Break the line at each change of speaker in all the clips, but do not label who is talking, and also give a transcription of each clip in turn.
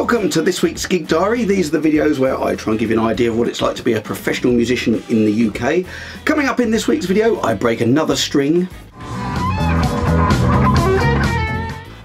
Welcome to this week's Gig Diary. These are the videos where I try and give you an idea of what it's like to be a professional musician in the UK. Coming up in this week's video, I break another string.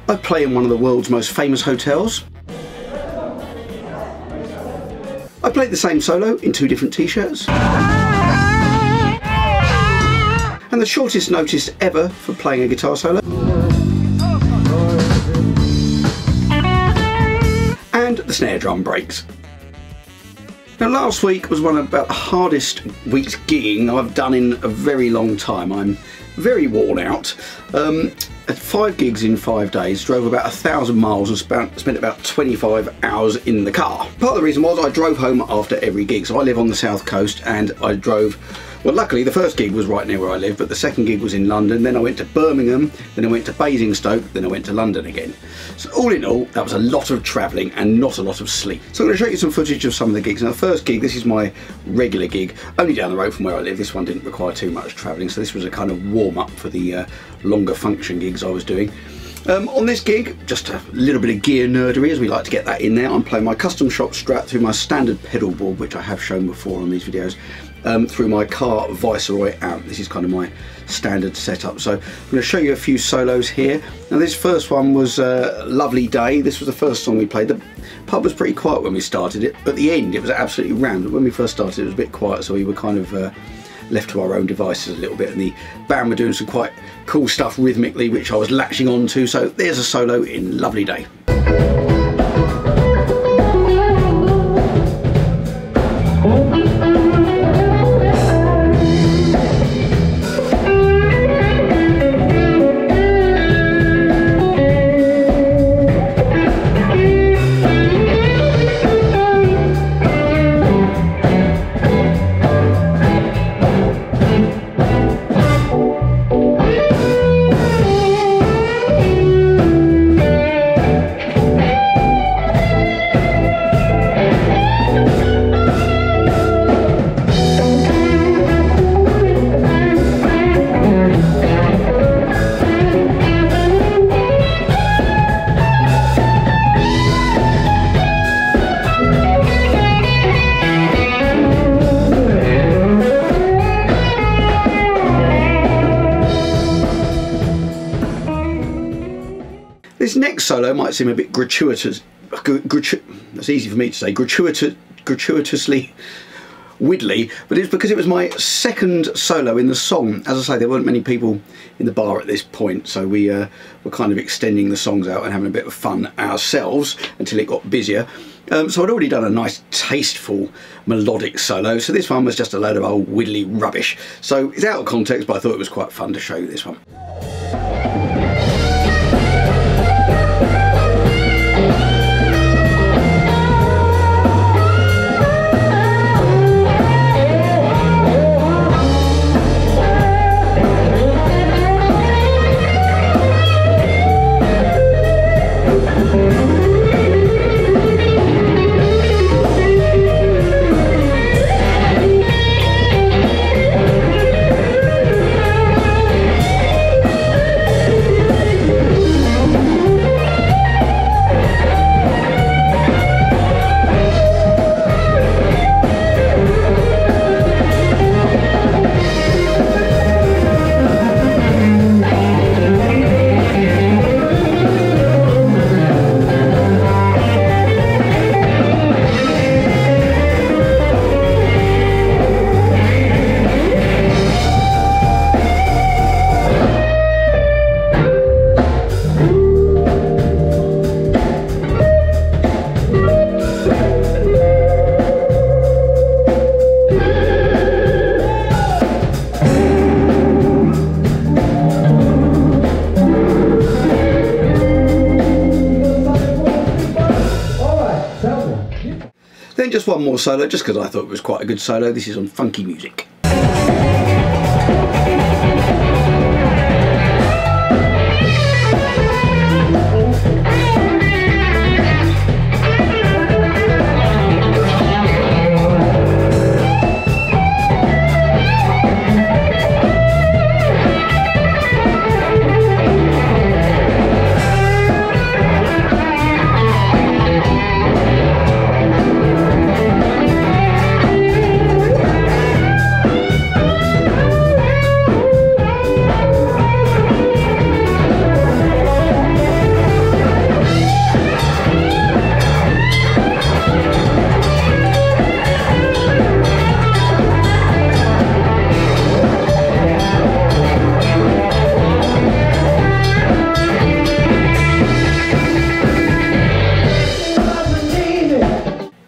I play in one of the world's most famous hotels. I played the same solo in 2 different t-shirts. And the shortest notice ever for playing a guitar solo. And the snare drum breaks. Now last week was one of about the hardest weeks gigging I've done in a very long time. I'm very worn out. At 5 gigs in 5 days, drove about 1,000 miles and spent about 25 hours in the car. Part of the reason was I drove home after every gig. So I live on the south coast and I drove, well luckily the first gig was right near where I live, but the second gig was in London, then I went to Birmingham, then I went to Basingstoke, then I went to London again. So all in all, that was a lot of travelling and not a lot of sleep. So I'm going to show you some footage of some of the gigs. Now the first gig, this is my regular gig, only down the road from where I live. This one didn't require too much travelling, so this was a kind of warm-up for the longer function gigs I was doing. On this gig, just a little bit of gear nerdery, as we like to get that in there. I'm playing my custom shop Strat through my standard pedal board, which I have shown before on these videos, through my Carr Viceroy amp. This is kind of my standard setup. So I'm going to show you a few solos here. Now this first one was Lovely Day. This was the first song we played. The pub was pretty quiet when we started it. At the end it was absolutely rammed, but when we first started it was a bit quiet, so we were kind of left to our own devices a little bit, and the band were doing some quite cool stuff rhythmically which I was latching on to. So there's a solo in Lovely Day. This next solo might seem a bit gratuitous, that's easy for me to say, gratuitously widdly, but it's because it was my second solo in the song. As I say, there weren't many people in the bar at this point, so we were kind of extending the songs out and having a bit of fun ourselves until it got busier. So I'd already done a nice tasteful melodic solo, so this one was just a load of old widdly rubbish. So it's out of context, but I thought it was quite fun to show you this one. Then just one more solo, just because I thought it was quite a good solo. This is on Funky Music.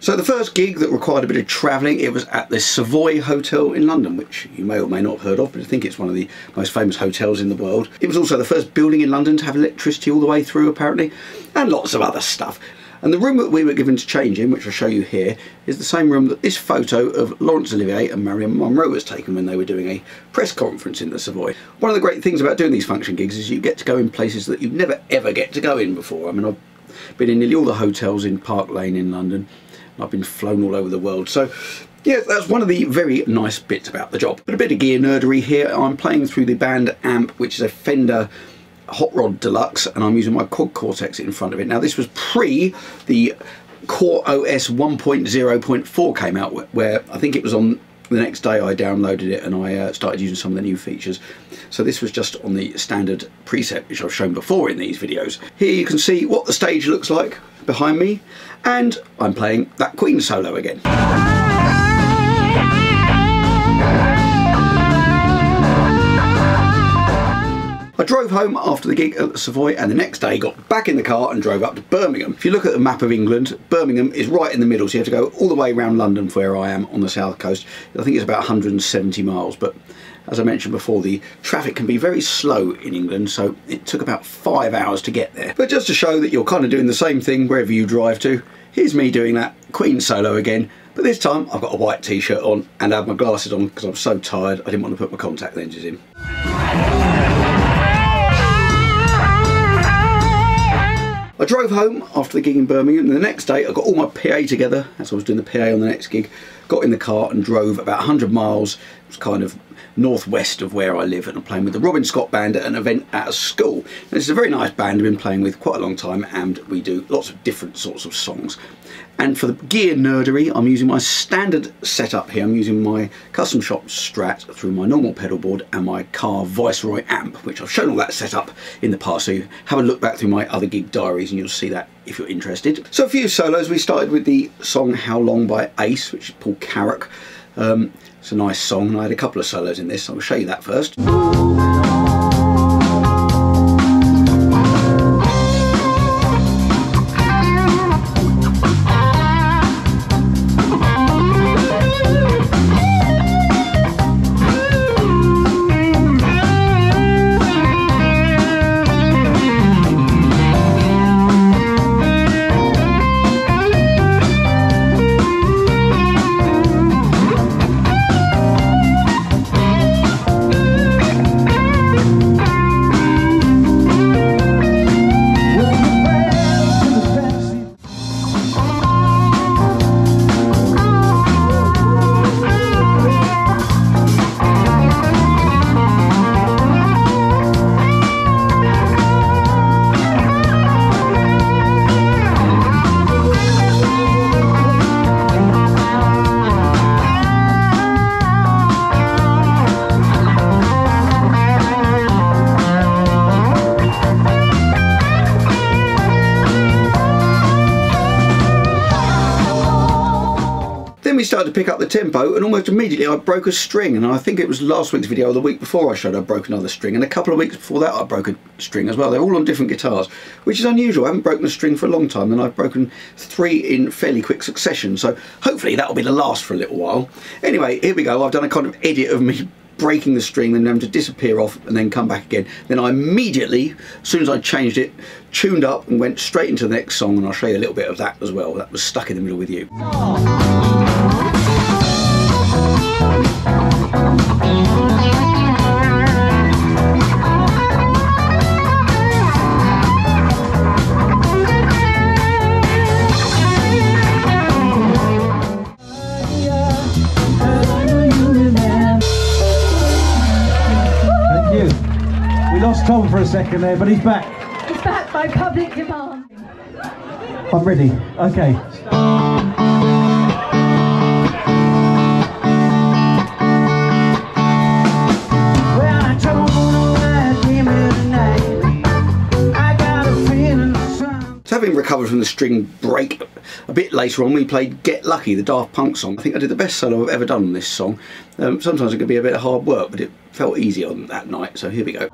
So the first gig that required a bit of travelling, it was at the Savoy Hotel in London, which you may or may not have heard of, but I think it's one of the most famous hotels in the world. It was also the first building in London to have electricity all the way through, apparently, and lots of other stuff. And the room that we were given to change in, which I'll show you here, is the same room that this photo of Laurence Olivier and Marilyn Monroe was taken when they were doing a press conference in the Savoy. One of the great things about doing these function gigs is you get to go in places that you never ever get to go in before. I mean, I've been in nearly all the hotels in Park Lane in London. I've been flown all over the world. So yeah, that's one of the very nice bits about the job. But a bit of gear nerdery here. I'm playing through the band amp, which is a Fender Hot Rod Deluxe, and I'm using my Quad Cortex in front of it. Now this was pre the Core OS 1.0.4 came out, where I think it was on the next day I downloaded it and I started using some of the new features. So this was just on the standard preset, which I've shown before in these videos. Here you can see what the stage looks like behind me, and I'm playing that Queen solo again. I drove home after the gig at the Savoy, and the next day got back in the car and drove up to Birmingham. If you look at the map of England, Birmingham is right in the middle, so you have to go all the way around London for where I am on the south coast. I think it's about 170 miles, but as I mentioned before, the traffic can be very slow in England, so it took about 5 hours to get there. But just to show that you're kind of doing the same thing wherever you drive to, here's me doing that Queen solo again, but this time I've got a white t-shirt on and I have my glasses on because I'm so tired I didn't want to put my contact lenses in. I drove home after the gig in Birmingham, and the next day I got all my PA together, as I was doing the PA on the next gig, got in the car and drove about 100 miles, it was kind of northwest of where I live, and I'm playing with the Robin Scott Band at an event at a school. And this is a very nice band I've been playing with quite a long time, and we do lots of different sorts of songs. And for the gear nerdery, I'm using my standard setup here. I'm using my custom shop Strat through my normal pedal board and my Carr Viceroy amp, which I've shown all that setup in the past, so you have a look back through my other gig diaries and you'll see that if you're interested. So a few solos. We started with the song How Long by Ace, which is Paul Carrack. It's a nice song, and I had a couple of solos in this, so I'll show you that first. Then we started to pick up the tempo, and almost immediately I broke a string, and I think it was last week's video or the week before I showed I broke another string, and a couple of weeks before that I broke a string as well. They're all on different guitars, which is unusual. I haven't broken a string for a long time, and I've broken 3 in fairly quick succession, so hopefully that'll be the last for a little while. Anyway, here we go. I've done a kind of edit of me breaking the string, then having to disappear off and then come back again. Then I immediately, as soon as I changed it, tuned up and went straight into the next song, and I'll show you a little bit of that as well. That was Stuck in the Middle with You.
We lost Tom for a second there, but he's back.
He's back by public demand.
I'm ready. Okay.
So having recovered from the string break, a bit later on we played Get Lucky, the Daft Punk song. I think I did the best solo I've ever done on this song. Sometimes it can be a bit of hard work, but it felt easy on that night, so here we go.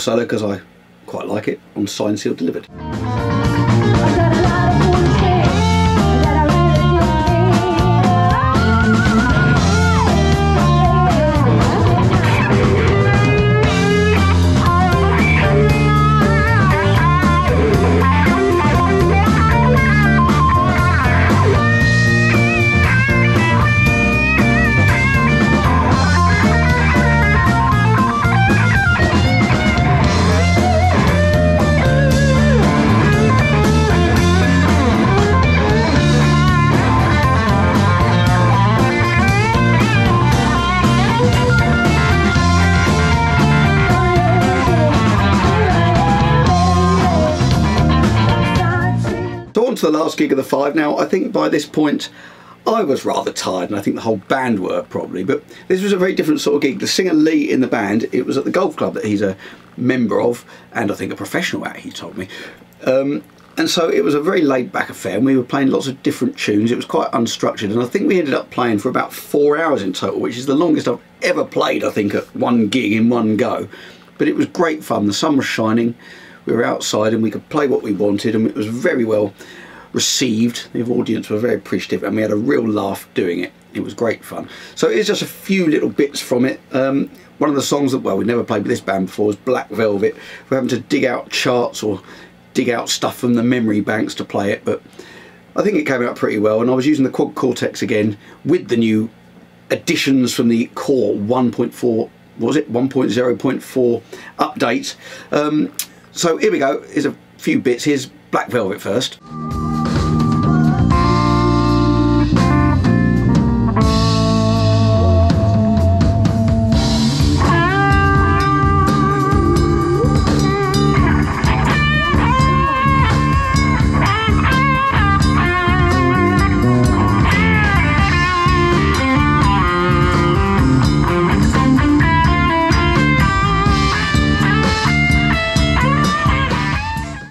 solo because I quite like it on Signed, Sealed, Delivered. To the last gig of the 5 now. I think by this point I was rather tired, and I think the whole band were probably, but this was a very different sort of gig. The singer Lee in the band, it was at the golf club that he's a member of, and I think a professional at, he told me, and so it was a very laid back affair, and we were playing lots of different tunes. It was quite unstructured, and I think we ended up playing for about 4 hours in total, which is the longest I've ever played, I think, at one gig in one go. But it was great fun. The sun was shining, we were outside, and we could play what we wanted, and it was very well received. The audience were very appreciative, and we had a real laugh doing it. It was great fun. So it's just a few little bits from it. One of the songs that, well, we'd never played with this band before, was Black Velvet. We're having to dig out charts or dig out stuff from the memory banks to play it, but I think it came out pretty well. And I was using the Quad Cortex again with the new additions from the Core 1.4, what was it, 1.0.4 update. So here we go. Here's a few bits. Here's Black Velvet first.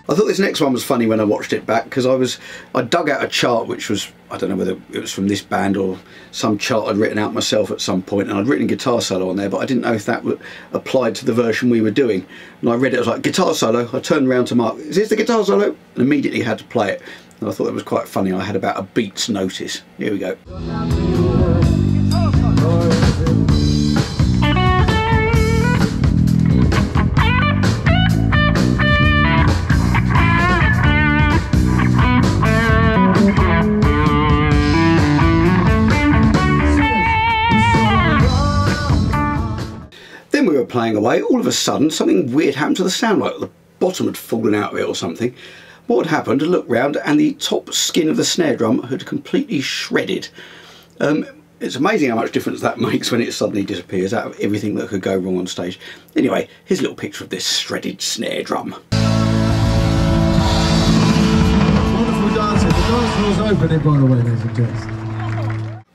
I thought this next one was funny when I watched it back, because I dug out a chart which was, I don't know whether it was from this band or some chart I'd written out myself at some point, and I'd written a guitar solo on there, but I didn't know if that would applied to the version we were doing. And I read it, I was like, guitar solo. I turned around to Mark, is this the guitar solo? And immediately had to play it. And I thought that was quite funny. I had about a beat's notice. Here we go. We were playing away, all of a sudden something weird happened to the sound, like the bottom had fallen out of it or something. What had happened, I looked round and the top skin of the snare drum had completely shredded. It's amazing how much difference that makes when it suddenly disappears out of everything that could go wrong on stage. Anyway, here's a little picture of this shredded snare drum.
Wonderful dancing. The dance floor's open, by the way, ladies and gents.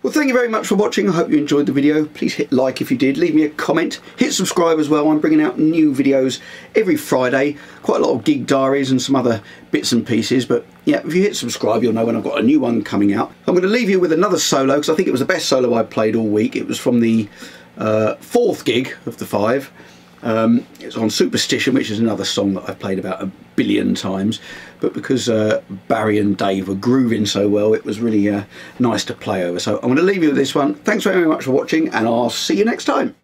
Well, thank you very much for watching. I hope you enjoyed the video. Please hit like if you did. Leave me a comment. Hit subscribe as well. I'm bringing out new videos every Friday. Quite a lot of gig diaries and some other bits and pieces. But yeah, if you hit subscribe, you'll know when I've got a new one coming out. I'm going to leave you with another solo, because I think it was the best solo I played all week. It was from the 4th gig of the 5. It's on Superstition, which is another song that I've played about 1 billion times, but because Barry and Dave were grooving so well, it was really nice to play over. So I'm going to leave you with this one. Thanks very much for watching, and I'll see you next time.